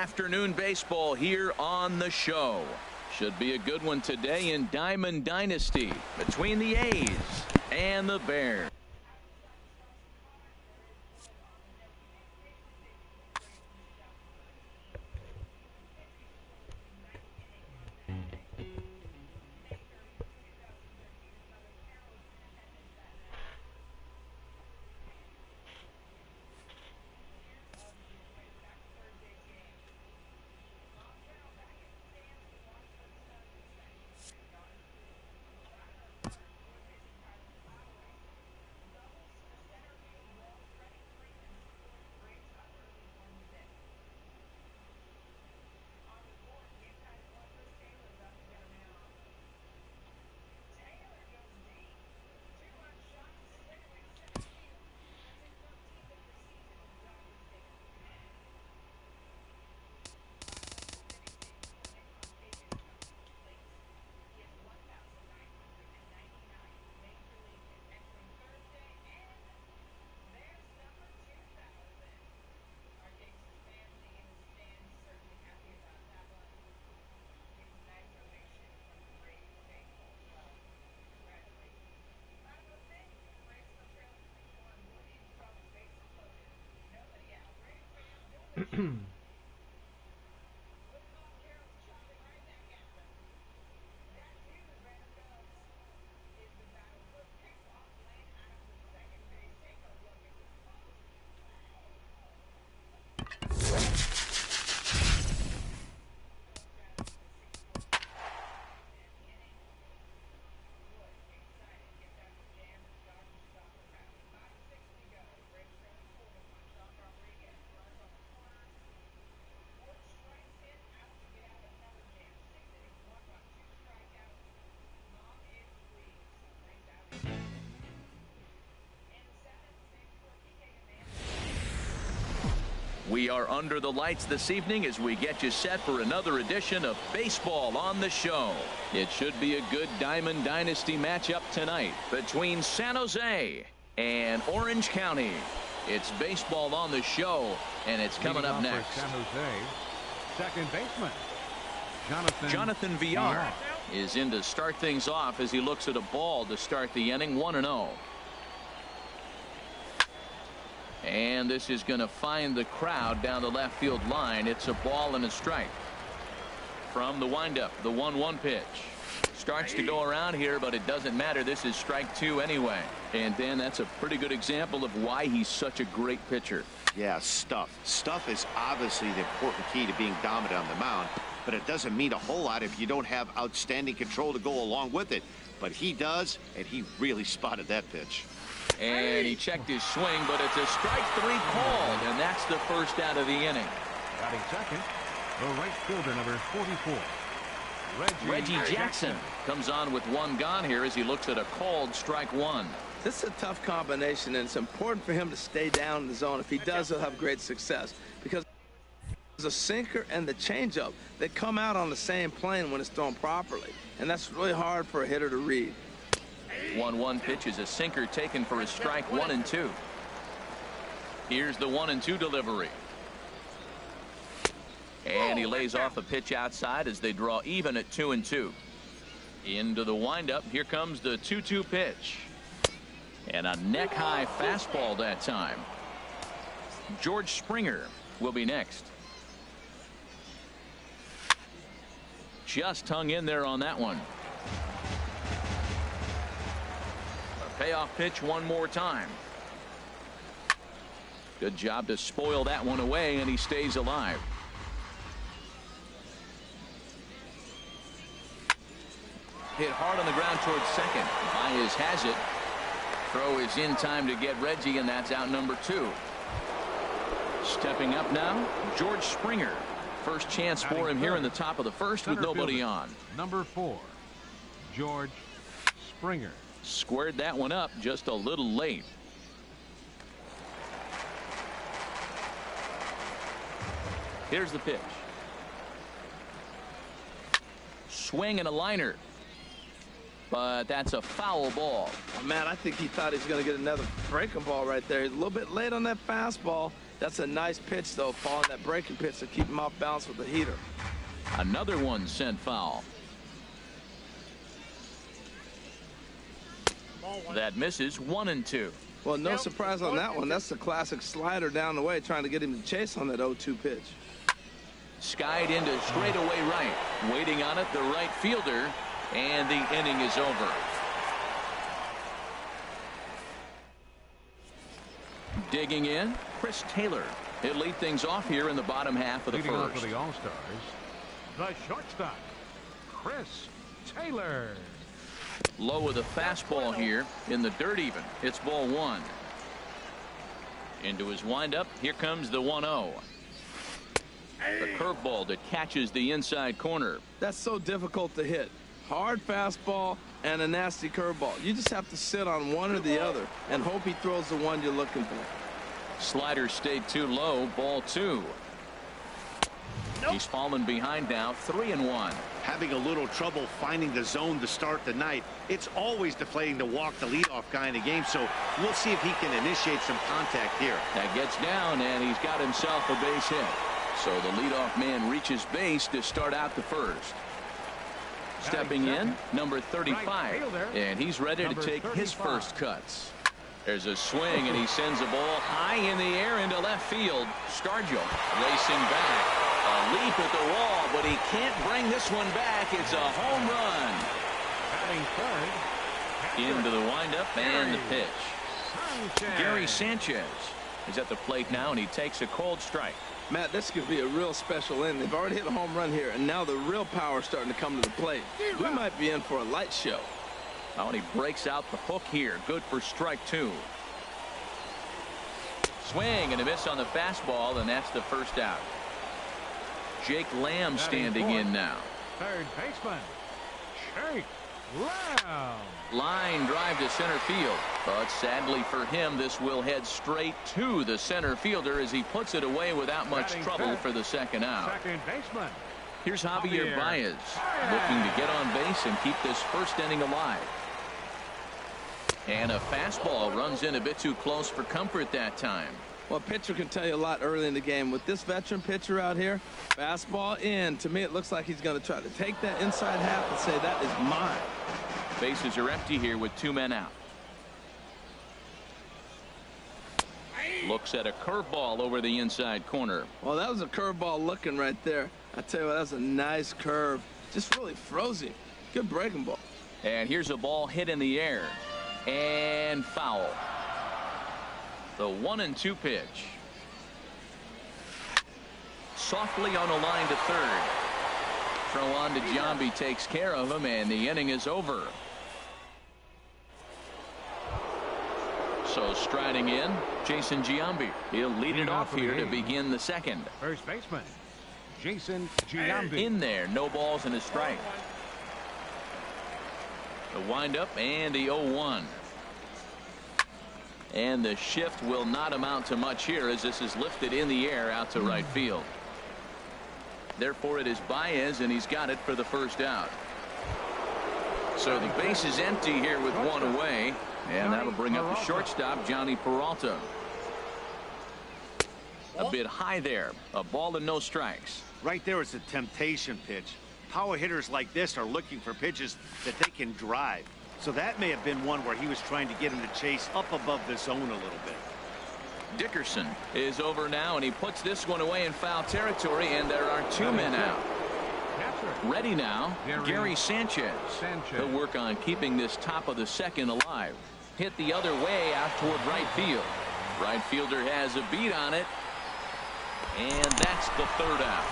afternoon baseball here on the show. Should be a good one today in Diamond Dynasty between the A's and the Bears. We are under the lights this evening as we get you set for another edition of Baseball on the Show. It should be a good Diamond Dynasty matchup tonight between San Jose and Orange County. It's Baseball on the Show, and it's coming up next. San Jose, second baseman Jonathan Villar is in to start things off as he looks at a ball to start the inning. 1-0. And this is going to find the crowd down the left field line. It's a ball and a strike. From the windup, the 1-1 pitch. Starts to go around here, but it doesn't matter. This is strike two anyway. And Dan, that's a pretty good example of why he's such a great pitcher. Yeah, stuff. Stuff is obviously the important key to being dominant on the mound, but it doesn't mean a whole lot if you don't have outstanding control to go along with it. But he does, and he really spotted that pitch. And he checked his swing, but it's a strike three called, and that's the first out of the inning. Batting second, the right fielder, number 44. Reggie Jackson comes on with one gone here as he looks at a called strike one. This is a tough combination, and it's important for him to stay down in the zone. If he does, he'll have great success, because there's a sinker and the changeup that come out on the same plane when it's thrown properly, and that's really hard for a hitter to read. 1-1 pitch is a sinker taken for a strike 1-2. Here's the 1-2 delivery. And he lays off a pitch outside as they draw even at 2-2. Into the windup. Here comes the 2-2 pitch. And a neck high fastball that time. George Springer will be next. Just hung in there on that one. Payoff pitch one more time. Good job to spoil that one away, and he stays alive. Hit hard on the ground towards second. Baez has it. Throw is in time to get Reggie, and that's out number two. Stepping up now, George Springer. First chance for him here in the top of the first with nobody on. Number 4, George Springer. Squared that one up just a little late. Here's the pitch. Swing and a liner. but that's a foul ball. Man, I think he thought he was going to get another breaking ball right there. He's a little bit late on that fastball. That's a nice pitch, though, following that breaking pitch to keep him off balance with the heater. Another one sent foul. That misses 1-2. Well, no surprise on that one. That's the classic slider down the way, trying to get him to chase on that 0-2 pitch. Skied into straightaway right. Waiting on it, the right fielder, and the inning is over. Digging in, Chris Taylor. He'll lead things off here in the bottom half of the Leading off first. for the All-Stars, the shortstop, Chris Taylor. Low with a fastball here in the dirt even. It's ball one. Into his windup. Here comes the 1-0. The curveball that catches the inside corner. That's so difficult to hit. Hard fastball and a nasty curveball. You just have to sit on one or the other and hope he throws the one you're looking for. Slider stayed too low. Ball two. He's fallen behind now. 3-1. Having a little trouble finding the zone to start the night. It's always deflating to walk the leadoff guy in the game, so we'll see if he can initiate some contact here. That gets down, and he's got himself a base hit. So the leadoff man reaches base to start out the first. Stepping in, number 35, and he's ready to take his first cuts. There's a swing, and he sends a ball high in the air into left field. Stargell racing back. A leap at the wall, but he can't bring this one back. It's a home run. Into the windup and the pitch. Gary Sanchez is at the plate now, and he takes a cold strike. Matt, this could be a real special inning. They've already hit a home run here, and now the real power is starting to come to the plate. We might be in for a light show. Oh, and he breaks out the hook here. Good for strike two. Swing and a miss on the fastball, and that's the first out. Jake Lamb standing in now. Third baseman, Jake Lamb. Line drive to center field, but sadly for him, this will head straight to the center fielder as he puts it away without much trouble for the second out. Second baseman. Here's Javier Baez looking to get on base and keep this first inning alive. And a fastball runs in a bit too close for comfort that time. Well, a pitcher can tell you a lot early in the game. With this veteran pitcher out here, fastball in. To me, it looks like he's going to try to take that inside half and say, that is mine. Bases are empty here with two men out. Looks at a curveball over the inside corner. Well, that was a curveball looking right there. I tell you what, that was a nice curve. Just really froze him. Good breaking ball. And here's a ball hit in the air. And foul. The 1-2 pitch. Softly on a line to third. Throw on to Giambi takes care of him, and the inning is over. So striding in, Jason Giambi. He'll lead it off here to begin the second. First baseman, Jason Giambi. In there, no balls and a strike. The windup and the 0-1. And the shift will not amount to much here as this is lifted in the air out to right field. Therefore, it is Baez, and he's got it for the first out. So the base is empty here with one away, and that'll bring up the shortstop, Johnny Peralta. A bit high there. A ball and no strikes. Right there is a temptation pitch. Power hitters like this are looking for pitches that they can drive. So that may have been one where he was trying to get him to chase up above the zone a little bit. Dickerson is over now, and he puts this one away in foul territory, and there are two men out. Ready now, Gary Sanchez. He'll work on keeping this top of the second alive. Hit the other way out toward right field. Right fielder has a beat on it, and that's the third out.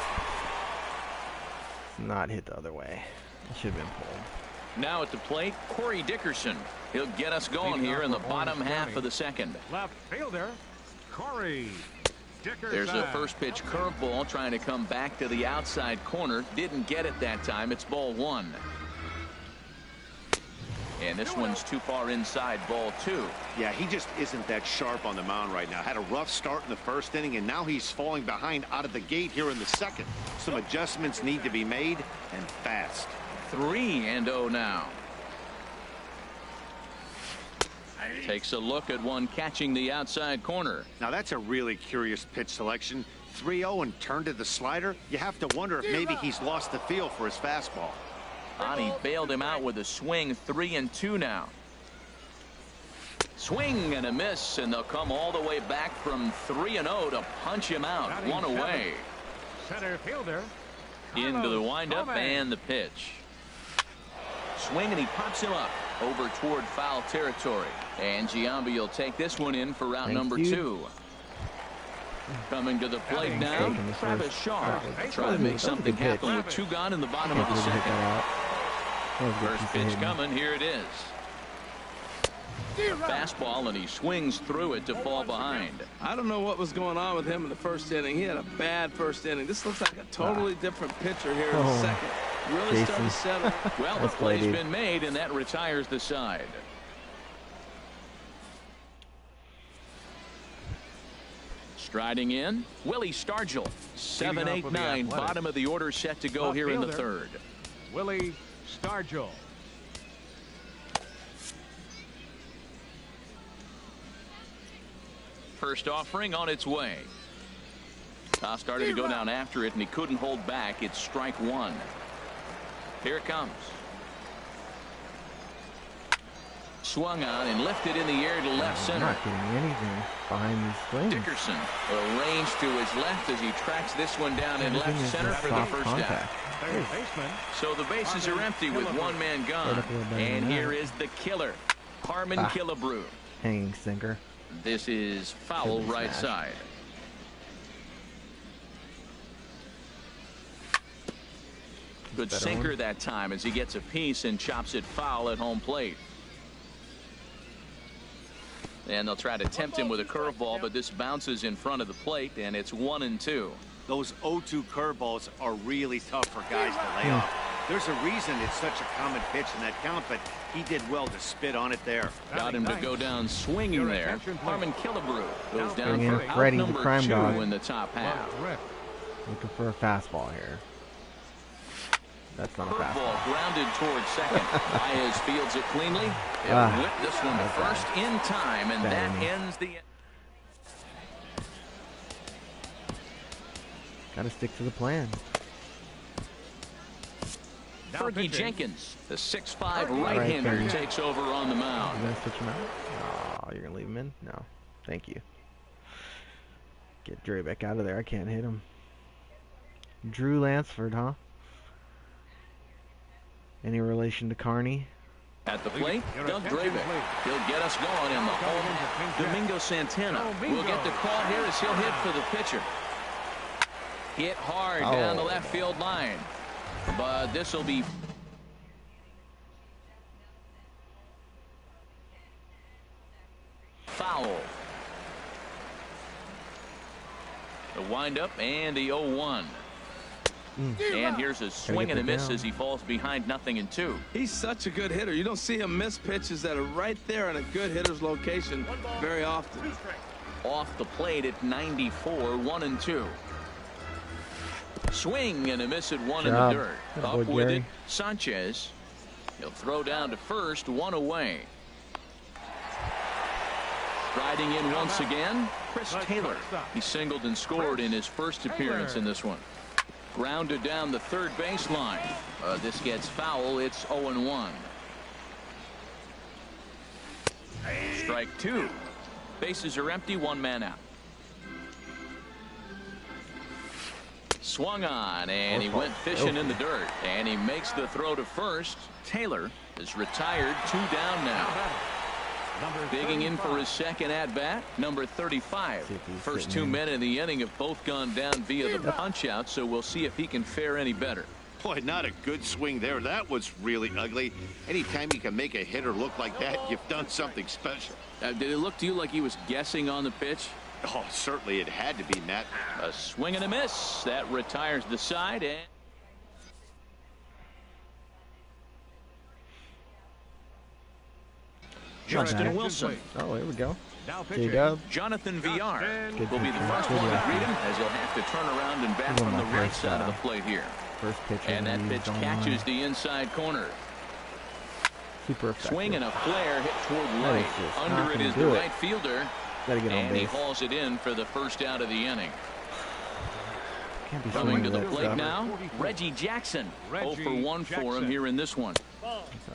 Not hit the other way. It should have been pulled. Now at the plate, Corey Dickerson. He'll get us going here in the bottom half of the second. Left fielder, Corey Dickerson. There's a first pitch curveball trying to come back to the outside corner. Didn't get it that time. It's ball one. And this one's too far inside, ball two. Yeah, he just isn't that sharp on the mound right now. Had a rough start in the first inning, and now he's falling behind out of the gate here in the second. Some adjustments need to be made, and fast. 3-0 now. Takes a look at one catching the outside corner. Now that's a really curious pitch selection. 3-0 and turned to the slider. You have to wonder if maybe he's lost the feel for his fastball. He bailed him out with a swing. 3-2 now. Swing and a miss, and they'll come all the way back from 3-0 to punch him out. One away. Center fielder. Into the windup and the pitch. Swing, and he pops him up over toward foul territory. And Giambi will take this one in for route number 2. Coming to the plate now, Travis Shaw. Trying to make something happen with 2 gone in the bottom of the second. First pitch coming. Here it is. Fastball, and he swings through it to fall behind. I don't know what was going on with him in the first inning. He had a bad first inning. This looks like a totally different pitcher here in the second. Really starting to settle. Well, the play's been made, and that retires the side. Striding in, Willie Stargell. 7, 8, 9, bottom of the order set to go here in the third. Willie Stargell. First offering on its way. Started to go down after it, and he couldn't hold back. It's strike 1. Here it comes. Swung on and lifted in the air to left center. Not getting anything behind these swings. Dickerson arranged to his left as he tracks this one down in left center for the first out. So the bases are empty with 1 man gone. And here is the killer, Harmon Killebrew. Hanging sinker. This is foul right side. Good sinker that time as he gets a piece and chops it foul at home plate. And they'll try to tempt him with a curveball, but this bounces in front of the plate, and it's 1-2. Those 0-2 curveballs are really tough for guys to lay off. There's a reason it's such a common pitch in that count, but he did well to spit on it there. Got him to go down swinging there. Harmon Killebrew goes down for out Freddie, number the crime 2 dog. in the top half. Looking for a fastball here. That's not a fastball. Curveball grounded towards second. Baez fields it cleanly. He'll whip this one to first in time, and that ends the... Got to stick to the plan. Fergie Jenkins, the 6'5" right-hander, takes over on the mound. You gonna switch him out? Oh, you're gonna leave him in? No, thank you. Get Dre back out of there. I can't hit him. Drew Lansford, huh? Any relation to Carney? At the plate, Doug Drabeck. He'll get us going in the home. Domingo Santana will get the call here as he'll hit for the pitcher. Hit hard down the left field line. But this will be foul. The windup and the 0-1. And here's a swing and a miss as he falls behind 0-2. He's such a good hitter. You don't see him miss pitches that are right there in a good hitter's location very often. Off the plate at 94, 1-2. Swing and a miss at 1 in the dirt. Up with it, Sanchez. He'll throw down to first, 1 away. Striding in once again, Chris Taylor. He singled and scored in his first appearance in this one. Grounded down the third baseline. This gets foul. It's 0-1. Strike 2. Bases are empty, 1 man out. Swung on, and he went fishing in the dirt, and he makes the throw to first. Taylor is retired, 2 down now. Digging in for his second at bat, number 35. First 2 men in the inning have both gone down via the punch out, so we'll see if he can fare any better. Boy, not a good swing there. That was really ugly. Anytime you can make a hitter look like that, you've done something special. Did it look to you like he was guessing on the pitch? Oh, certainly it had to be, Matt. A swing and a miss. That retires the side. And Justin Wilson. Oh, here we go. J-Dub. Jonathan Villar will be the first one to greet him as he'll have to turn around and bat from the right side of the plate here. First pitch. And that pitch catches the inside corner. Super effective. Swing and a flare hit toward right. Under it is the right fielder. Gotta get on and base. He hauls it in for the first out of the inning. Can't be Coming to the that plate stuff. now, Reggie Jackson. 0 for 1 for him here in this one.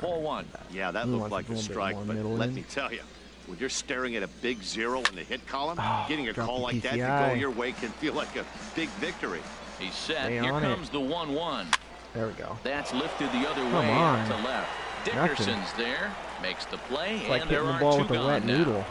Ball 1. Yeah, that looked like a strike, but let me tell you, when you're staring at a big 0 in the hit column, getting a call like that to go your way can feel like a big victory. He's set. Here comes the 1-1. There we go. That's lifted the other way out to left. Dickerson's there, makes the play, It's like and there hitting the are ball 2 with a gone wet now. noodle.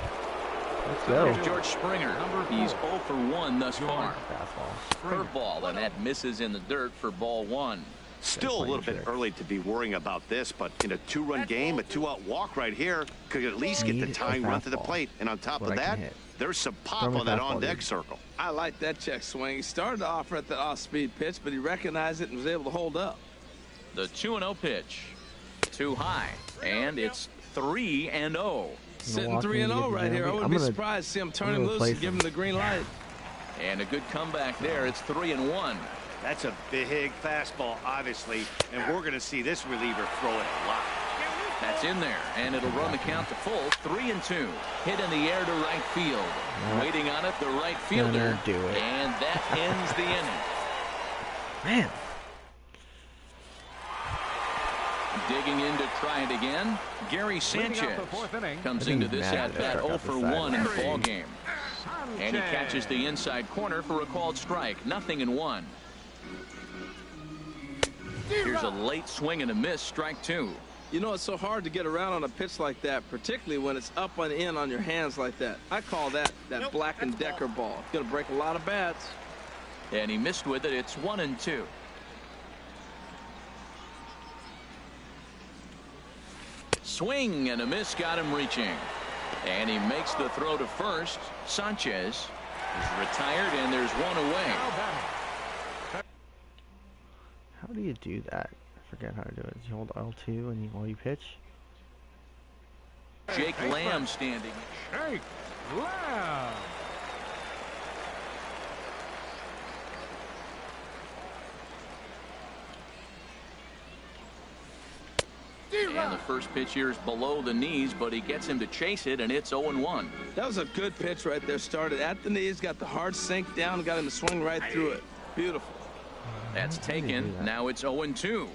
Let's go. Here's George Springer. He's 0 for 1 thus far. Fastball. Curveball, and that misses in the dirt for ball 1. Still a little bit early to be worrying about this, but in a 2-run game, a 2-out walk right here could at least get the tying run to the plate. And on top of that, there's some pop on that on-deck circle. I like that check swing. He started to offer at the off-speed pitch, but he recognized it and was able to hold up. The 2-0 pitch. Too high, and it's 3-0. Sitting 3-0 right here. I wouldn't be surprised to see him turn him loose and give him the green light. And a good comeback there. It's 3-1. That's a big fastball, obviously, and we're going to see this reliever throw it a lot. That's in there, and it'll run the count to full. 3-2. Hit in the air to right field. Waiting on it, the right fielder. Do it. And that ends the inning. Man. Digging in to try it again. Gary Sanchez comes into this at-bat 0 for 1 in the ball game. And he catches the inside corner for a called strike. 0-1. Here's a late swing and a miss. Strike 2. You know, it's so hard to get around on a pitch like that, particularly when it's up and in on your hands like that. I call that Black and Decker ball. It's going to break a lot of bats. And he missed with it. It's 1-2. Swing and a miss got him reaching. And he makes the throw to first. Sanchez is retired, and there's one away. How do you do that? I forget how to do it. You hold L2 and while you pitch? Jake Lamb standing. Jake Lamb. And the first pitch here is below the knees, but he gets him to chase it, and it's 0-1. That was a good pitch right there. Started at the knees, got the hard sink down, got him to swing right through it. Beautiful. That's taken. Now it's 0-2.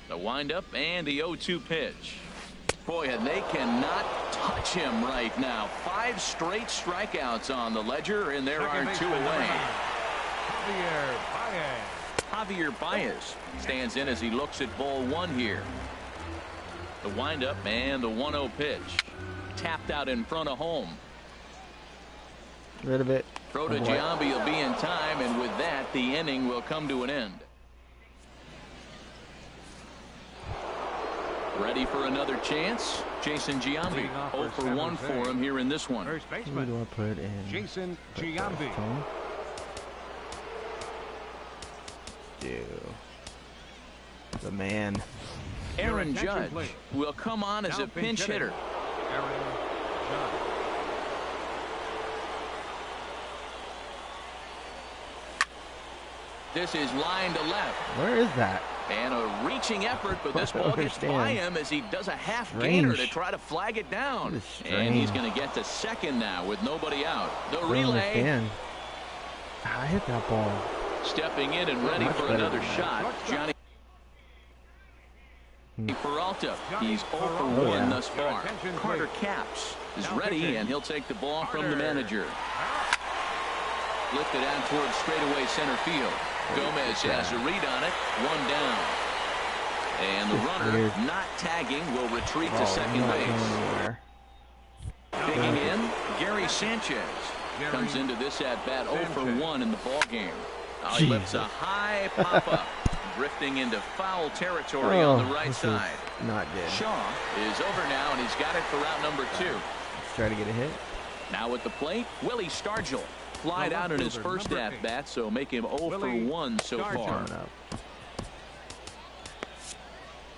The windup and the 0-2 pitch. Boy, and they cannot touch him right now. 5 straight strikeouts on the ledger, and there are 2 away. Javier Baez stands in as he looks at ball 1 here. The windup and the 1-0 pitch. Tapped out in front of home. Rid of it. Throw to Giambi will be in time, and with that, the inning will come to an end. Ready for another chance? Jason Giambi. 0 for 1 for him here in this one. First Who baseman do I put in? Jason Giambi. The man. Aaron Judge will come on as a pinch hitter. Aaron Judge. This is line to left. Where is that? And a reaching effort, but this ball gets by him as he does a half gainer to try to flag it down. And he's going to get to second now with nobody out. The relay. I hit that ball. Stepping in and ready for another shot. Johnny Peralta. He's 0 for 1 thus far. Carter Capps is ready, and he'll take the ball from the manager. Lifted out towards straightaway center field. Gomez has a read on it. 1 down. And the runner not tagging will retreat to second base. Digging in, Gary Sanchez comes into this at-bat 0 for 1 in the ballgame. He lifts a high pop-up, drifting into foul territory on the right side. Not good. Shaw is over now, and he's got it for out number 2. Let's try to get a hit. Now at the plate, Willie Stargell. Flied out in his first at-bat, so make him 0 for 1 so far.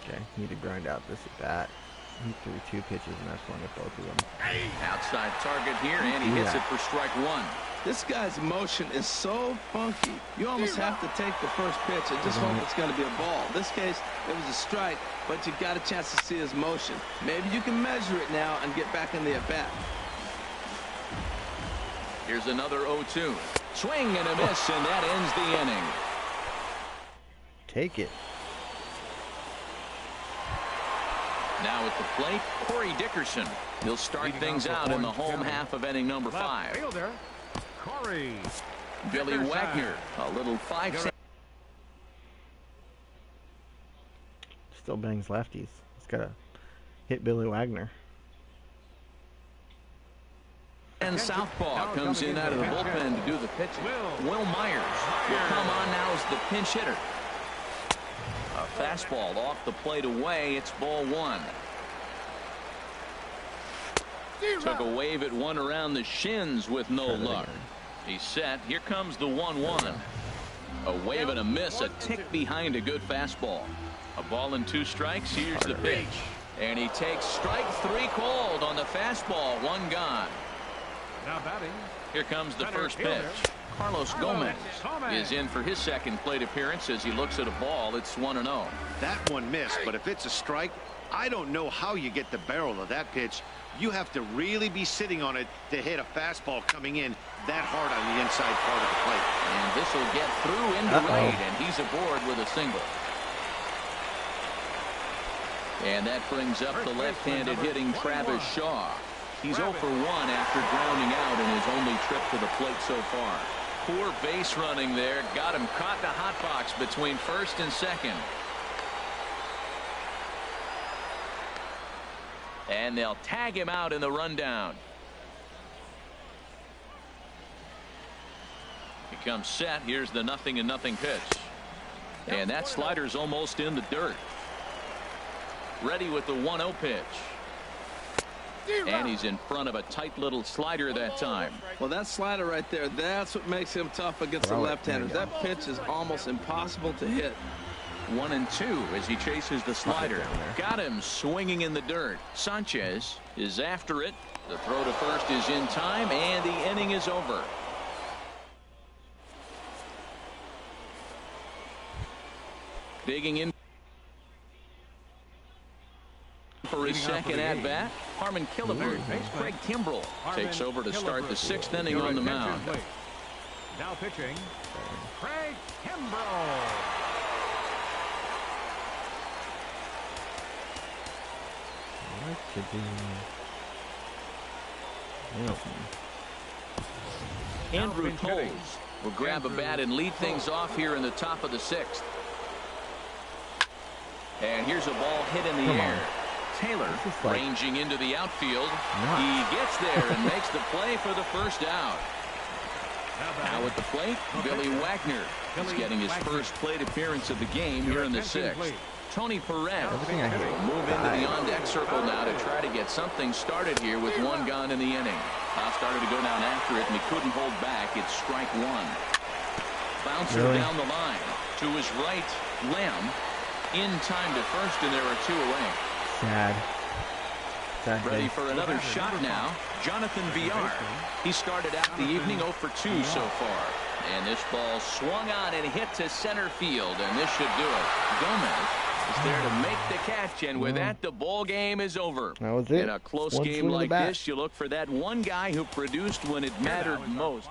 Okay, need to grind out this at-bat. He threw 2 pitches, and I swung at both of them. Outside target here, and he hits it for strike 1. This guy's motion is so funky. You almost have to take the first pitch and just hope it's going to be a ball. In this case, it was a strike, but you got a chance to see his motion. Maybe you can measure it now and get back in the at-bat. Here's another 0-2. Swing and a miss, and that ends the inning. Take it. Now at the plate, Corey Dickerson. He'll start things out in the home half of inning number 5. Fielder, Corey Billy Dickerson. Wagner, a little 5. Still bangs lefties. He's got to hit Billy Wagner. And southpaw comes in out of the bullpen to do the pitching. Will Myers will come on now as the pinch hitter. A fastball off the plate away. It's ball 1. Took a wave at one around the shins with no luck. He's set. Here comes the 1-1. A wave and a miss, a tick behind a good fastball. A ball and 2 strikes. Here's the pitch. And he takes strike 3 called on the fastball. 1 gone. Now batting. Here comes the first pitch. Carlos Gomez is in for his second plate appearance as he looks at a ball. It's 1-0. That one missed, but if it's a strike, I don't know how you get the barrel of that pitch. You have to really be sitting on it to hit a fastball coming in that hard on the inside part of the plate. And this will get through into right, and he's aboard with a single. And that brings up the left-handed hitting Travis Shaw. He's 0 for 1 after grounding out in his only trip to the plate so far. Poor base running there. Got him caught in the hot box between first and second. And they'll tag him out in the rundown. He comes set. Here's the 0-0 pitch. And that slider's almost in the dirt. Ready with the 1-0 pitch. And he's in front of a tight little slider that time. Well, that slider right there, that's what makes him tough against the left-handers. That pitch is almost impossible to hit. 1-2 as he chases the slider. Got him swinging in the dirt. Sanchez is after it. The throw to first is in time, and the inning is over. Digging in for his second at-bat, Harmon Killebrew. Craig Kimbrell takes over to start the 6th inning on the mound. Now pitching, Craig Kimbrell. Andrew Toles will grab a bat and lead things off here in the top of the 6th. And here's a ball hit in the air. Taylor ranging into the outfield. He gets there and makes the play for the first out. Now at the plate, Billy Wagner. He's getting his first plate appearance of the game here in the 6th. Tony Perez will move into the on-deck circle now to try to get something started here with 1 gone in the inning. Started to go down after it, and he couldn't hold back. It's strike 1. Bouncer down the line. To his right, Lamb. In time to first, and there are 2 away. Sad. Ready for another shot now. Jonathan Villar. He started out the evening 0 for 2 so far. And this ball swung on and hit to center field, and this should do it. Gomez is there to make the catch, and with that, the ball game is over. That was it. In a close game like this, you look for that one guy who produced when it mattered most.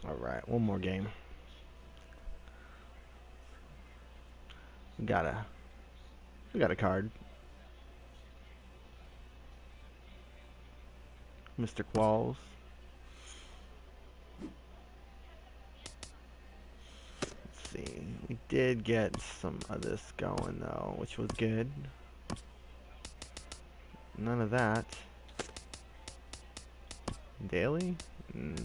All right, one more game. We got a card. Mr. Qualls. Let's see. We did get some of this going though, which was good. None of that. Daily? No.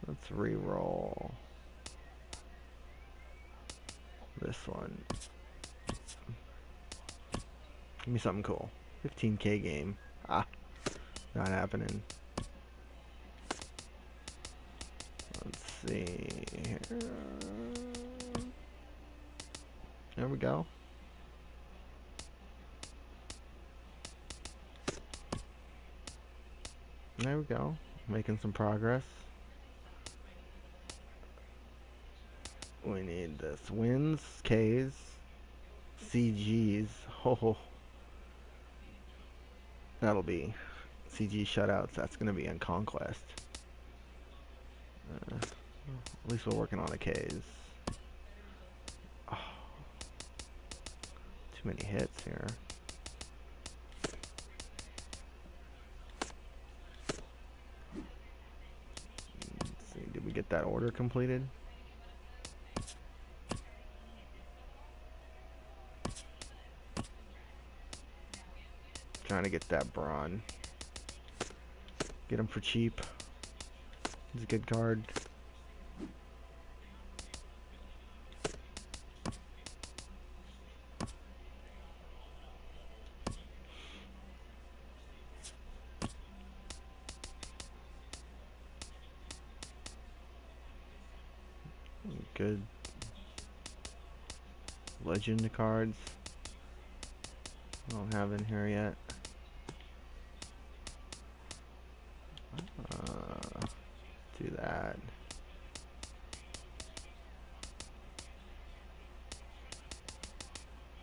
Let's re-roll this one. Give me something cool. 15K game. Ah, not happening. Let's see here. There we go. There we go. Making some progress. We need this. Wins, Ks, CGs. Oh, that'll be CG shutouts. That's going to be in Conquest. At least we're working on the Ks. Oh, too many hits here. Let's see, did we get that order completed? Trying to get that Braun. Get him for cheap. He's a good card. Good legend cards. Don't have in here yet. Do that.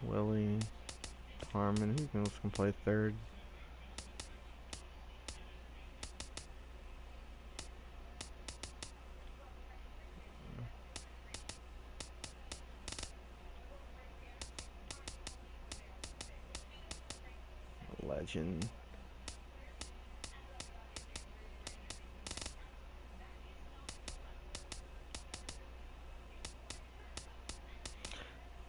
Willie, Harmon, who else can play third? Legend.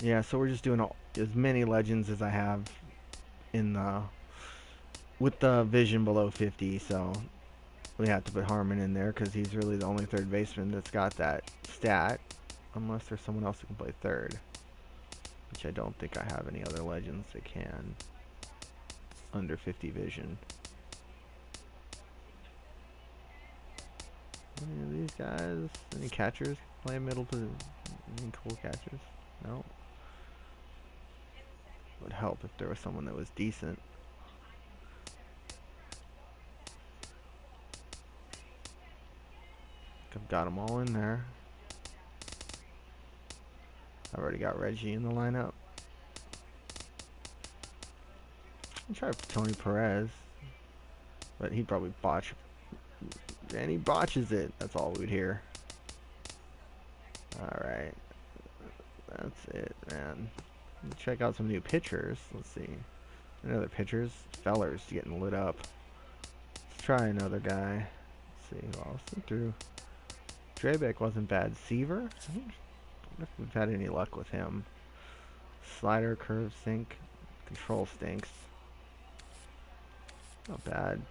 Yeah, so we're just doing as many legends as I have in the with the vision below 50. So we have to put Harmon in there because he's really the only third baseman that's got that stat, unless there's someone else who can play third, which I don't think I have any other legends that can under 50 vision. Any of these guys? Any catchers play middle position? Any cool catchers? No. Would help if there was someone that was decent. I've got them all in there. I've already got Reggie in the lineup. I'll try Tony Perez, but he'd probably botch. And he botches it. That's all we'd hear. Alright. That's it, man. Check out some new pitchers. Let's see. Another pitchers. Feller's getting lit up. Let's try another guy. Let's see who else through. Drebeck wasn't bad. Seaver? I wonder if we've had any luck with him. Slider, curve, sink. Control stinks. Not bad.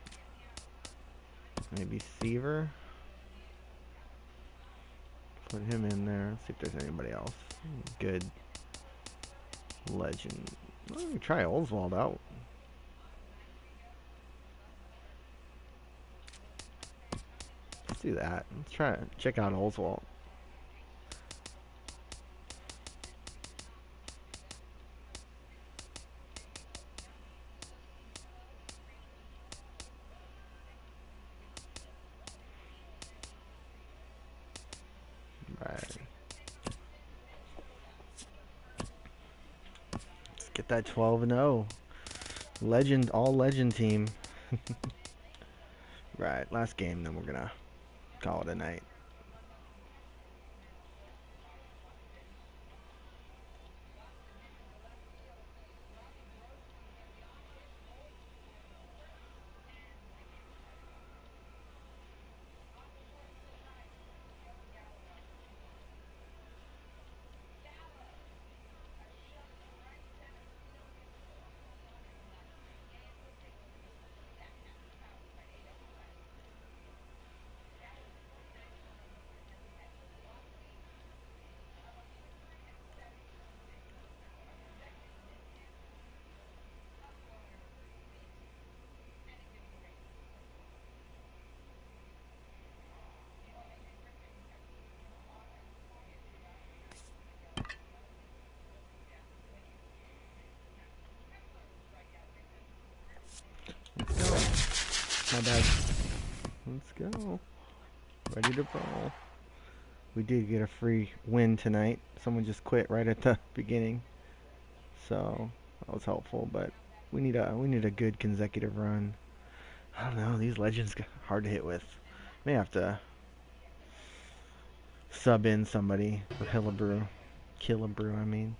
Maybe Seaver. Put him in there. Let's see if there's anybody else. Good. Legend. Well, we try Oswald out. Let's do that. Let's try check out Oswald. Right. Get that 12-0. Legend, all legend team. Right, last game, then we're gonna call it a night. My bad. Let's go. Ready to roll. We did get a free win tonight. Someone just quit right at the beginning, so that was helpful. But we need a good consecutive run. I don't know. These legends are hard to hit with. May have to sub in somebody for Killebrew. I mean.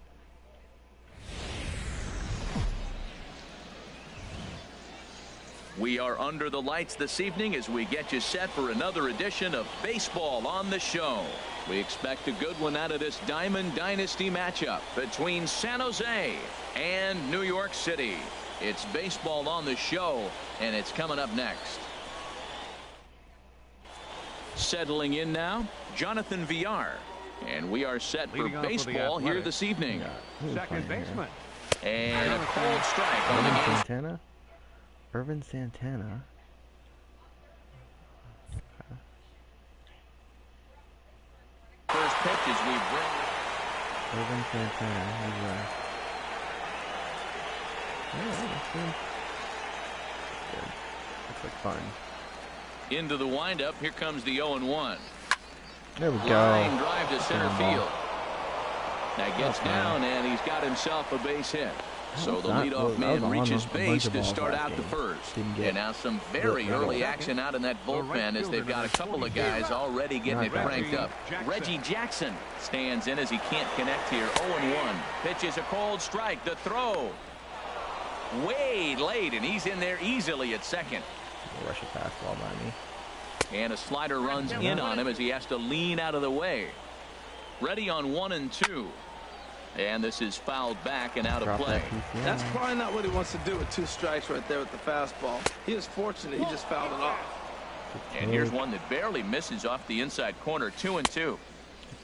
We are under the lights this evening as we get you set for another edition of Baseball on the Show. We expect a good one out of this Diamond Dynasty matchup between San Jose and New York City. It's Baseball on the Show, and it's coming up next. Settling in now, Jonathan Villar. And we are set for baseball here this evening. Second baseman. And a cold strike on the game. Santana? Irvin Santana. Okay. First pitch as we bring Irvin Santana. He's good. Looks like fun. into the windup. Here comes the 0-1. There we go. Line drive to center field. That gets down, and he's got himself a base hit. So the leadoff man reaches base to start out the first. And now some very early action out in that bullpen as they've got a couple of guys already getting it cranked up. Reggie Jackson stands in as he can't connect here. 0-1. Pitches a cold strike. The throw. Way late, and he's in there easily at second. Rush a fastball by me. And a slider runs in on him as he has to lean out of the way. Ready on 1-2. And this is fouled back and out of play. That's probably not what he wants to do with 2 strikes right there with the fastball. He is fortunate he just fouled it off. And here's one that barely misses off the inside corner. 2-2.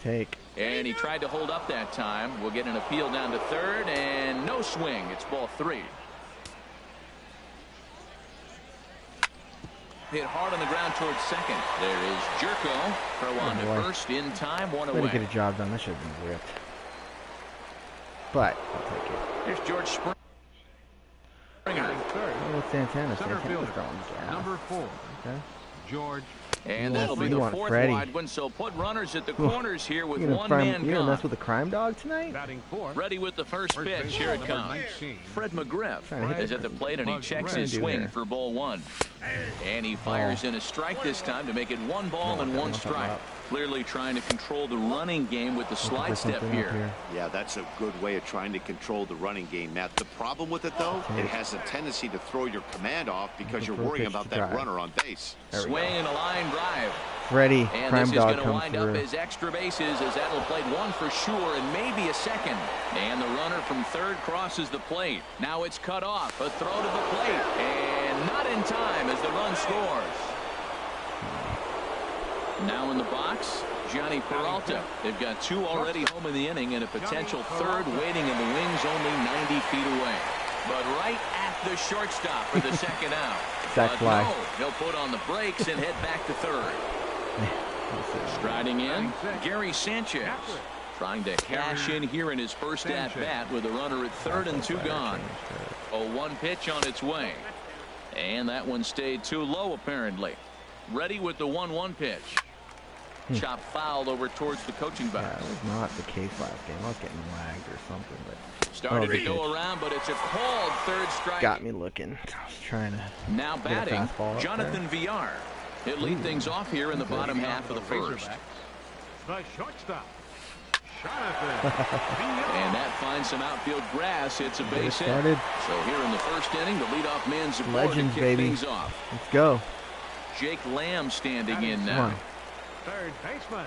Take. And he tried to hold up that time. We'll get an appeal down to third, and no swing. It's ball 3. Hit hard on the ground towards second. There is Jerko. Throw on to first in time. 1 away. Way to get a job done. That should have been ripped. But I'll take it. Here's George Springer. With Santana. Center fielder, gas. number 4. Okay. George. And that'll be the 4th wide one. So put runners at the corners here with one man You gonna gone. mess with the crime dog tonight? Batting 4. Ready with the first pitch. Here it comes. 19. Fred McGriff Trying to is at the plate, and he checks his swing for ball 1. And he fires in a strike this time to make it 1 ball and 1 strike. Clearly trying to control the running game with the slide step here. Yeah, that's a good way of trying to control the running game, Matt. The problem with it, though, it has a tendency to throw your command off because you're worrying about that runner on base. Swing and a line drive. Freddie, and crime this is dog going to wind through. up as extra bases, as that'll play 1 for sure and maybe a second. And the runner from third crosses the plate. Now it's cut off. A throw to the plate. And not in time as the run scores. Now in the box, Johnny Peralta. They've got 2 already home in the inning and a potential third waiting in the wings only 90 feet away. But right at the shortstop for the second out. Sack fly. No, he'll put on the brakes and head back to third. Striding in, Gary Sanchez. Trying to cash in here in his first at-bat with a runner at third and 2 gone. A 1 pitch on its way. And that one stayed too low apparently. Ready with the 1-1 pitch. Chop foul over towards the coaching box. Yeah, that was not the case last game. I was getting lagged or something, but started to go around, but it's a called third strike. Got me looking. I was trying to now batting Jonathan Villar. He'll lead things off here in the bottom half of the first. The shortstop, Jonathan. And that finds some outfield grass. It's a base hit. So here in the first inning, the leadoff man's aboard to kick things off. Let's go. Jake Lamb standing in now. Third baseman.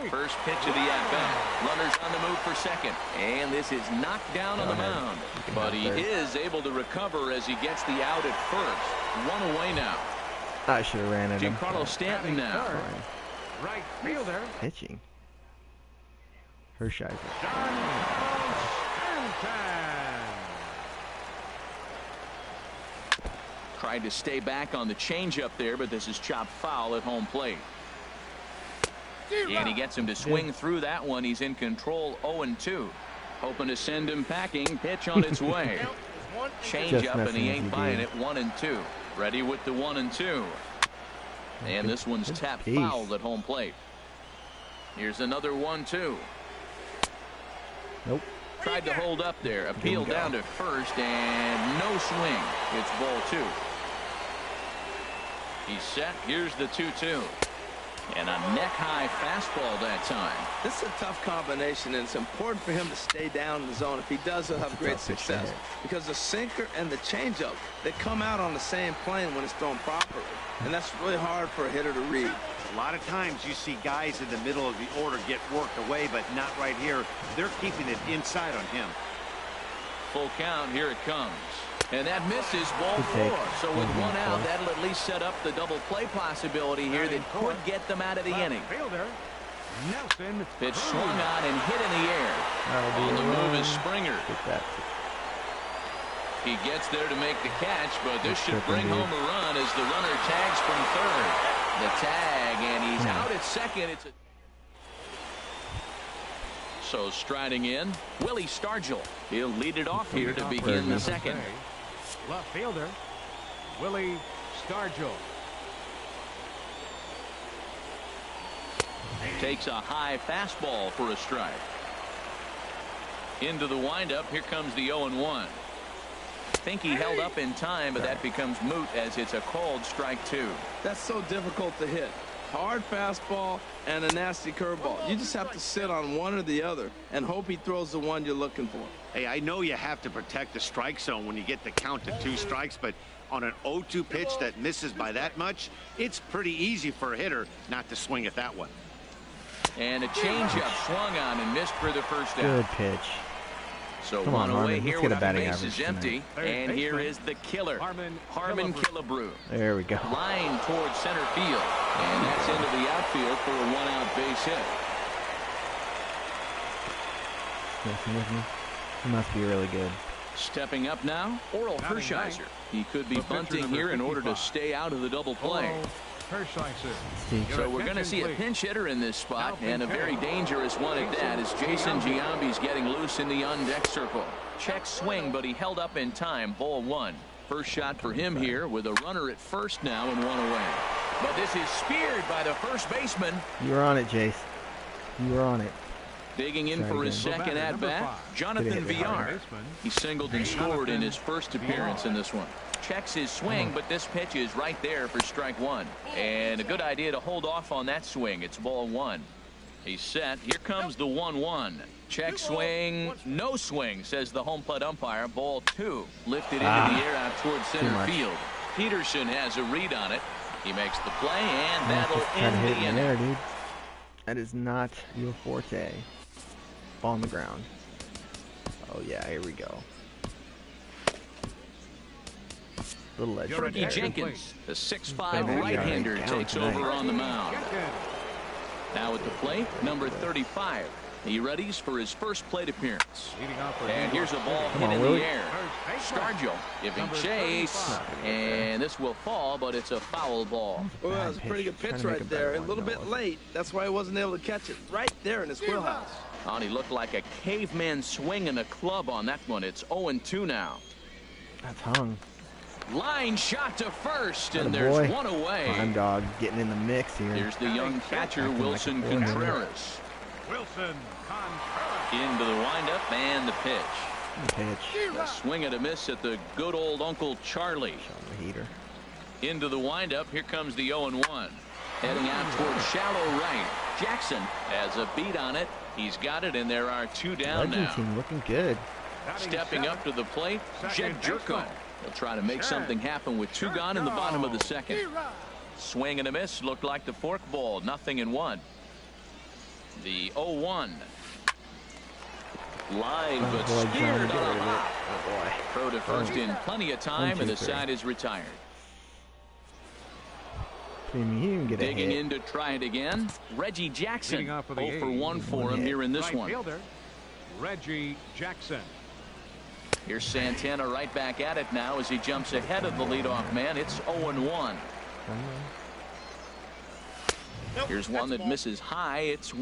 First pitch of the at-bat. Runners on the move for second. And this is knocked down on the mound. But he is able to recover as he gets the out at first. 1 away now. I should have ran at him. Giancarlo Stanton now. Right fielder. Pitching. Hershiser. Tried to stay back on the changeup there, but this is chopped foul at home plate. And he gets him to swing through that one. He's in control. 0-2. Hoping to send him packing. Pitch on its way. Change up, and he ain't buying it. 1-2. Ready with the 1-2. And this one's tapped fouled at home plate. Here's another 1-2. Nope. Tried to hold up there. Appeal down to first, and no swing. It's ball 2. He's set. Here's the 2-2. And a neck-high fastball that time. This is a tough combination, and it's important for him to stay down in the zone. If he does, he'll have great success. Because the sinker and the changeup, they come out on the same plane when it's thrown properly. And that's really hard for a hitter to read. A lot of times you see guys in the middle of the order get worked away, but not right here. They're keeping it inside on him. Full count. Here it comes. And that misses, ball 4. So with 1 out, that'll at least set up the double play possibility here that could get them out of the inning. Pitch swung on and hit in the air. On the move is Springer. He gets there to make the catch, but this should bring home a run as the runner tags from third. The tag, and he's out at second. So striding in, Willie Stargell. He'll lead it off here to begin the second. Left fielder, Willie Stargell. Takes a high fastball for a strike. Into the windup. Here comes the 0-1. Think he held up in time, but that becomes moot as it's a called strike 2. That's so difficult to hit. Hard fastball and a nasty curveball. You just have to sit on one or the other and hope he throws the one you're looking for. Hey, I know you have to protect the strike zone when you get the count to 2 strikes, but on an 0-2 pitch that misses by that much, it's pretty easy for a hitter not to swing at that one. And a changeup swung on and missed for the first out. Good pitch. So one away here with the bases empty, and here is the killer, Harmon Killebrew. There we go. Line towards center field, and that's into the outfield for a 1-out base hit. He must be really good. Stepping up now, Oral Hershiser. He could be bunting here in order to stay out of the double play. So we're going to see a pinch hitter in this spot, and a very dangerous one at that, as Jason Giambi's getting loose in the on-deck circle. Check swing, but he held up in time. Ball 1. First shot for him here with a runner at first now and 1 away. But this is speared by the first baseman. You were on it, Jace. You were on it. Digging in for his second at-bat, Jonathan Villar. He singled and scored in his first appearance in this one. Checks his swing, but this pitch is right there for strike 1. And a good idea to hold off on that swing. It's ball 1. He's set. Here comes the 1-1. Check swing. No swing, says the home plate umpire. Ball 2. Lifted into the air out towards center field. Peterson has a read on it. He makes the play, and that'll end the inning. There, dude. That is not your forte. Ball on the ground. Oh, yeah, here we go. Little ledge. Fergie Jenkins, the 6'5" right-hander, takes over on the mound. Now at the plate, number 35. He readies for his first plate appearance. And here's a ball hit in the air. Stargell giving chase, and this will fall, but it's a foul ball. Well, that was a pretty good pitch right there. A little bit late. That's why he wasn't able to catch it right there in his wheelhouse. Oh, he looked like a caveman swinging a club on that one. It's 0-2 now. That's hung. Line shot to first, and there's 1 away. Prime dog getting in the mix here. Here's the young catcher, Wilson Contreras. Wilson Contreras. Into the windup and the pitch. A swing and a miss at the good old Uncle Charlie. Heater. Into the windup. Here comes the 0-1. Heading out towards shallow right. Jackson has a beat on it. He's got it, and there are 2 down now. Team looking good. Stepping up to the plate, Jed Jerko. He'll try to make something happen with 2 gone in the bottom of the second. Swing and a miss. Looked like the fork ball. 0-1. The 0-1. Line, but steered on a hop. Throw to first in plenty of time, and the side is retired. Digging in to try it again. Reggie Jackson. 0 for 1 for him here in this one. Reggie Jackson. Here's Santana right back at it now as he jumps ahead of the leadoff man. It's 0-1. Here's one that misses high. It's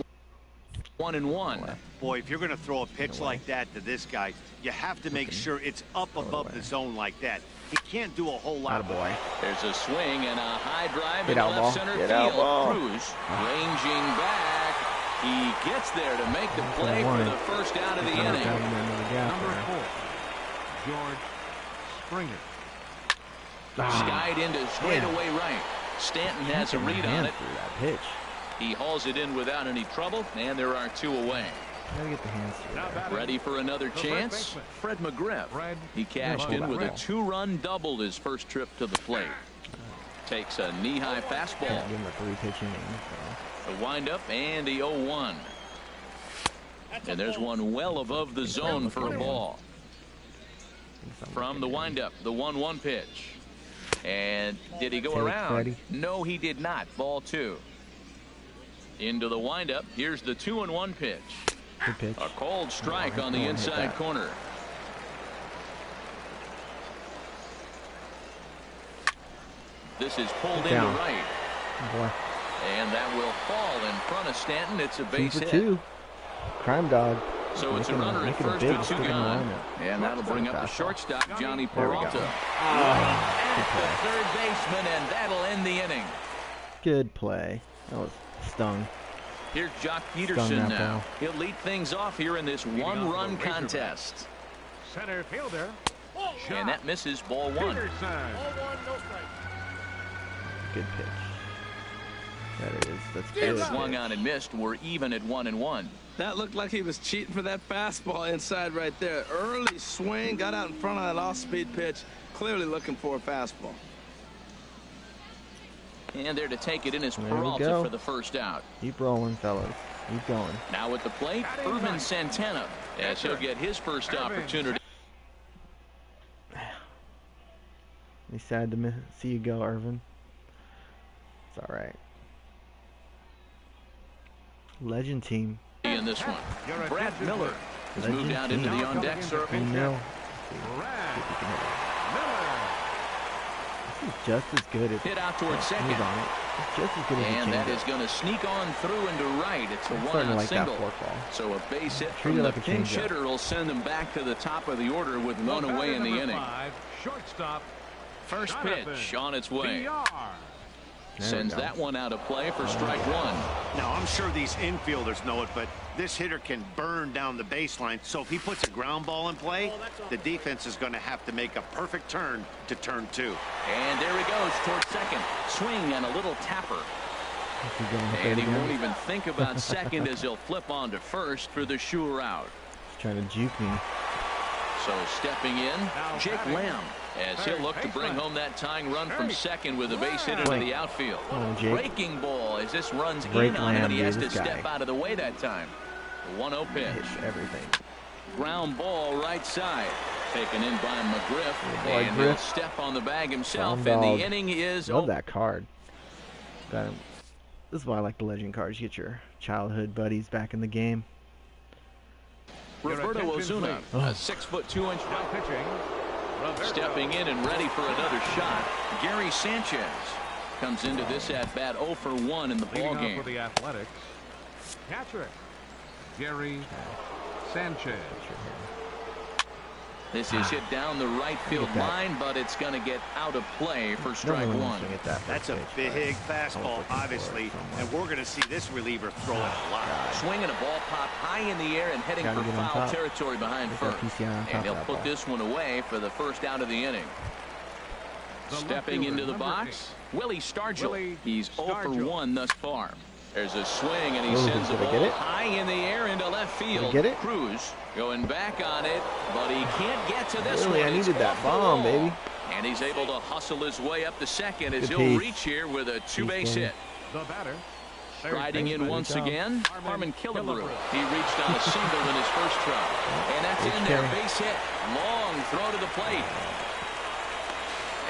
1-1. Boy, if you're going to throw a pitch like that to this guy, you have to make sure it's up above the zone like that. He can't do a whole lot. Attaboy. There's a swing and a high drive in Get out, left ball. center Get field. out, ball. Cruz ranging back. He gets there to make the play for the first out of the inning. Number 4, George Springer. Skied into straightaway right. Stanton has a read on it. Through that pitch. He hauls it in without any trouble, and there are 2 away. Gotta get the hands through there. Ready for another chance? Fred McGriff. He cashed in with a 2-run double his first trip to the plate. Takes a knee-high fastball. Give him a 3-pitch inning. A windup and the 0-1. And there's one well above the zone for a ball. From the windup, the 1-1 pitch. And did he go around? Freddie. No, he did not. Ball 2. Into the windup. Here's the 2-1 pitch. Good pitch. A cold strike on the inside corner. This is pulled into right. Boy. And that will fall in front of Stanton. It's a base hit. 2 for 2. Crime dog. So it's a runner at first with 2 gone. And that'll bring up the shortstop, Johnny Peralta. At the third baseman, and that'll end the inning. Good play. That was stung. Here's Jock Peterson now. He'll lead things off here in this 1-run contest. Center fielder. And that misses. Ball 1. Good pitch. That it is. That's It good. swung on and missed. We're even at 1-1. That looked like he was cheating for that fastball inside right there. Early swing, got out in front of that off-speed pitch, clearly looking for a fastball. And there to take it in is There we Peralta go. for the first out. Keep rolling, fellas. Keep going. Now at the plate, Irvin Santana, as he'll get his first opportunity. He's sad to see you go, Irvin. It's all right. Legend team. In this one, Brad Miller has moved out into the on-deck circle. This is just as good as Hit out towards second. He's on it. It's just as good as And the that changeup. is going to sneak on through into right. It's a I'm starting to one-out like that single. forkball. So a base hit Treat from it the like a pinch changeup. hitter will send them back to the top of the order with one away in the inning. 5, shortstop. First pitch on its way. PR. Sends that one out of play for strike 1. Now, I'm sure these infielders know it, but this hitter can burn down the baseline. So if he puts a ground ball in play, the defense is going to have to make a perfect turn to turn 2. And there he goes towards second. Swing and a little tapper. Keep going with And it he again. won't even think about second as he'll flip on to first for the sure out. He's trying to juke me. So stepping in, Jake Lamb, as he'll look to bring home that tying run from second with a base hit into the outfield. on, Jake. Breaking ball as this runs Break in on him, and he Lamb, has dude, to this guy. step out of the way that time. The 1-0 pitch. Hits everything. Ground ball right side. Taken in by McGriff. Boy, And he'll Griff. step on the bag himself. Sound And dog. the inning is Love over. that card. Got him. This is why I like the legend cards. You get your childhood buddies back in the game. Roberto Ozuna, Oh. a 6'2" Now pitching. Roberto. stepping in and ready for another shot. Gary Sanchez comes into this at bat 0 for 1 in the ball Leading off game. for the Athletics. Catcher. Gary Sanchez. This is hit down the right field Look at that. line, but it's going to get out of play for strike Nobody 1. wants to get that That's a first pitch, big but fastball, looking for it obviously, somewhere. and we're going to see this reliever throw it a lot. Swinging a ball pop high in the air and heading Gotta for get on foul top. territory behind Get that first. PCI on top And he'll of that put ball. this one away for the first out of the inning. The left Stepping fielder, into the number box, Willie Stargell. Willie He's 0 for Stargell. 1 thus far. There's a swing, and he Ooh, sends the did I ball get it? high in the air into left field. get it? Cruz going back on it, but he can't get to this Really, one. I It's needed that off the bomb, wall. baby. And he's able to hustle his way up to second as Good he'll piece. reach here with a two-base Peace, hit. The batter. Striding in Good once job. again, Harmon Harmon Killebrew. Killebrew. He reached on a single in his first try. And that's in there, HK. base hit. Long throw to the plate.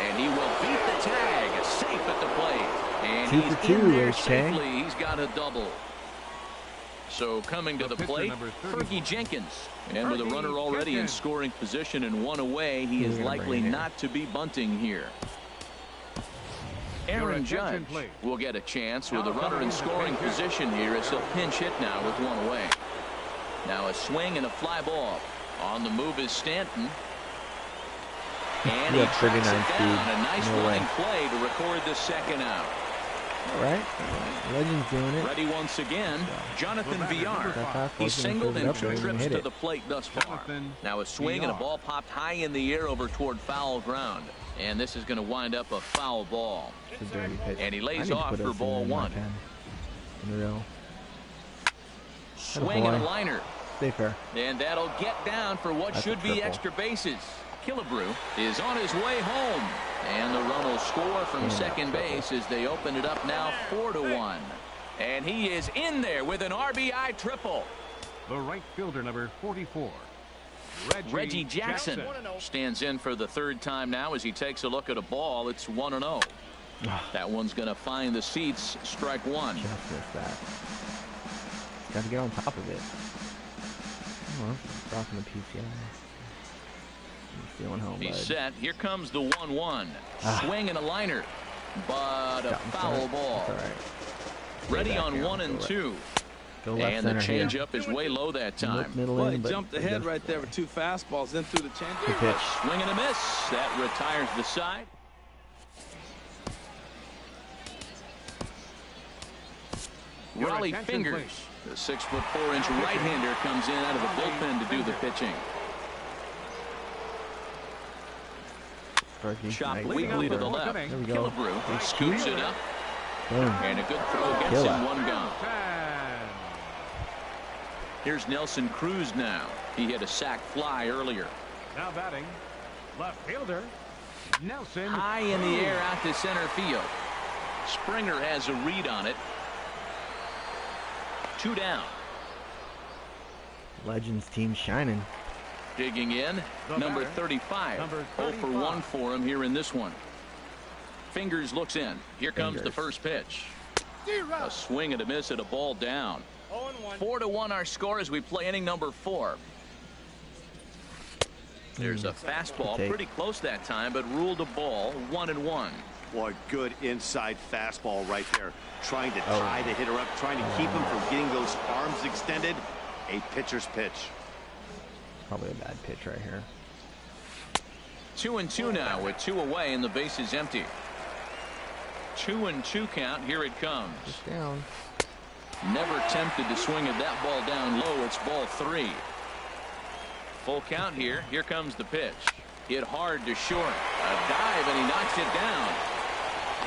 And he will beat the tag, safe at the plate. And 2 he's for 2, in there HK. safely. He's got a double. So coming to The the pitcher, plate, number 34. Fergie Jenkins. And with a Fergie runner already in Jenkins. scoring position and one away, he Who is we gonna bring likely in here? not to be bunting here. Aaron Judge will get a chance with a runner in scoring position here as he'll pinch hit now with one away. Now a swing and a fly ball. On the move is Stanton. And he tracks it down. A nice running play to record the second out. All right. Legends doing it. Ready once again. Jonathan VR. He singled and 2 trips to the plate thus far. Now a swing and a ball popped high in the air over toward foul ground. And this is going to wind up a foul ball. It's a dirty pitch. And he lays off for ball 1. Unreal. Swing and a liner. Stay fair. And that'll get down for what should be extra bases. Killebrew is on his way home. And the run will score from second base as they open it up now 4-1. And he is in there with an RBI triple. The right fielder, number 44. Reggie Jackson stands in for the 3rd time now as he takes a look at a ball. It's 1-0. That one's going to find the seats. Strike 1. Just missed that. Got to get on top of it. Come on, dropping the PCI. Stealing home. He's set. Here comes the 1-1. Swing and a liner, but a foul ball. All right. Ready on 1 and 2. And the changeup is way low that time. Well, he jumped ahead right there with 2 fastballs, then threw the changeup. Swing and a miss. That retires the side. Raleigh Fingers, the 6'4" right-hander, comes in out of the bullpen to do the pitching. Chop weakly to the left. Killebrew scoops it up. And a good throw gets him 1 gone. Here's Nelson Cruz now. He hit a sac fly earlier. Now batting, left fielder Nelson. High in the air out to center field. Springer has a read on it. 2 down. Legends team shining. Digging in, number 35. 0 for 1 for him here in this one. Fingers looks in. Here comes the first pitch. A swing and a miss at a ball down. 4-1 our score as we play inning number 4. There's a fastball pretty close that time, but ruled a ball. 1-1. Boy, good inside fastball right there. Trying to tie the hitter up, trying to keep him from getting those arms extended. A pitcher's pitch. Probably a bad pitch right here. 2-2 now with 2 away and the base is empty. 2-2 count. Here it comes. Just down. Never tempted to swing at that ball down low. It's ball 3. Full count here. Here comes the pitch. Hit hard to short. A dive and he knocks it down.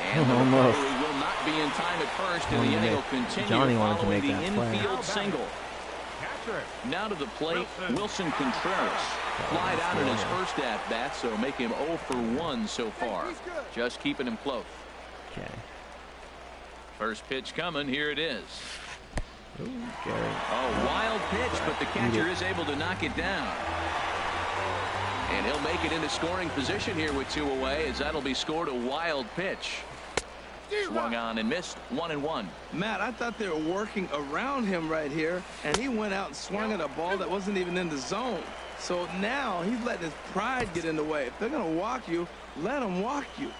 And the recovery will not be in time at first, and the inning will continue following the infield single. Now to the plate, Wilson Contreras. Flied out in his first at-bat, so make him 0 for 1 so far. Just keeping him close. Okay. First pitch coming. Here it is. Ooh, a wild pitch, but the catcher is able to knock it down. And he'll make it into scoring position here with 2 away, as that'll be scored a wild pitch. Swung on and missed. 1-1. Matt, I thought they were working around him right here, and he went out and swung at a ball that wasn't even in the zone. So now he's letting his pride get in the way. If they're going to walk you, let them walk you.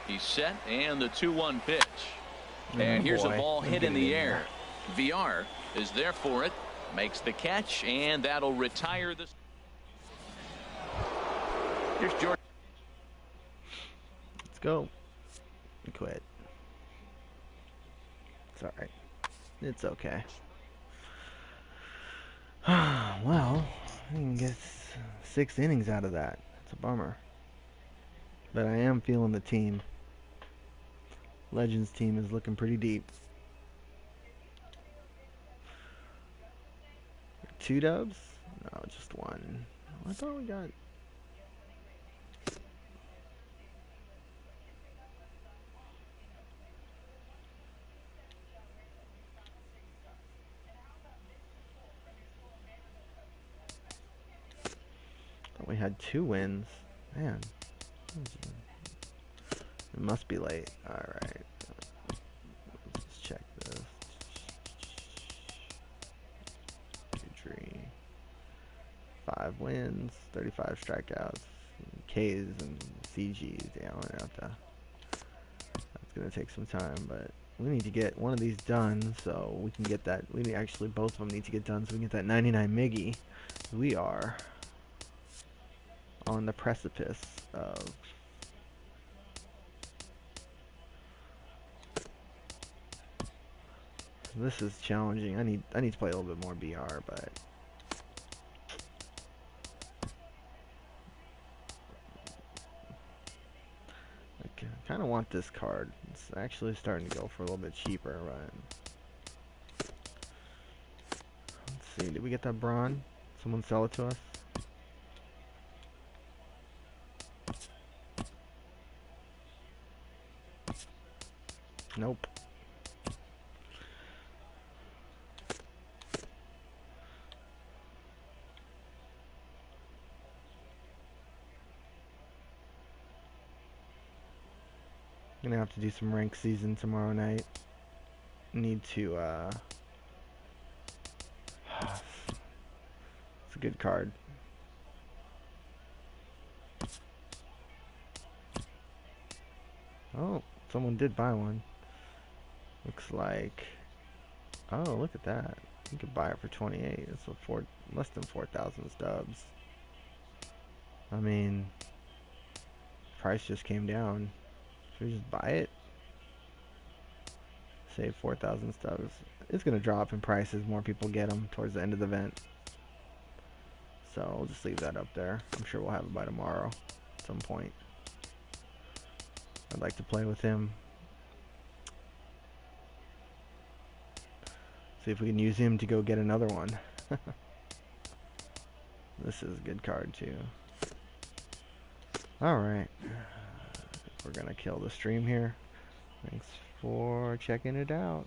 He's set, and the 2-1 pitch. And here's a ball hit in the air. VR is there for it, makes the catch, and that'll retire this. Here's George. Let's go. Quit. It's all right. It's okay. Well, I can get 6 innings out of that. It's a bummer. But I am feeling the team. Legends team is looking pretty deep. 2 dubs? No, just 1. I thought we got... We had 2 wins. Man. It must be late. Alright. Let's check this. 5 wins, 35 strikeouts, Ks and CGs. Yeah, I'm gonna have to It's gonna take some time, but we need to get one of these done so we can get that. We actually both of them need to get done so we can get that 99 Miggy. We are on the precipice of this is challenging. I need to play a little bit more BR, but I kind of want this card. It's actually starting to go for a little bit cheaper, but let's see. Did we get that Braun? Someone sell it to us? Nope. Gonna have to do some rank season tomorrow night. Need to it's a good card. Oh, someone did buy one. Looks like, oh, look at that. You could buy it for 28. It's a less than 4,000 stubs. I mean, price just came down. Should we just buy it? Save 4,000 stubs. It's gonna drop in price as more people get them towards the end of the event. So we'll just leave that up there. I'm sure we'll have it by tomorrow at some point. I'd like to play with him. See if we can use him to go get another one. This is a good card too. Alright. We're gonna kill the stream here. Thanks for checking it out.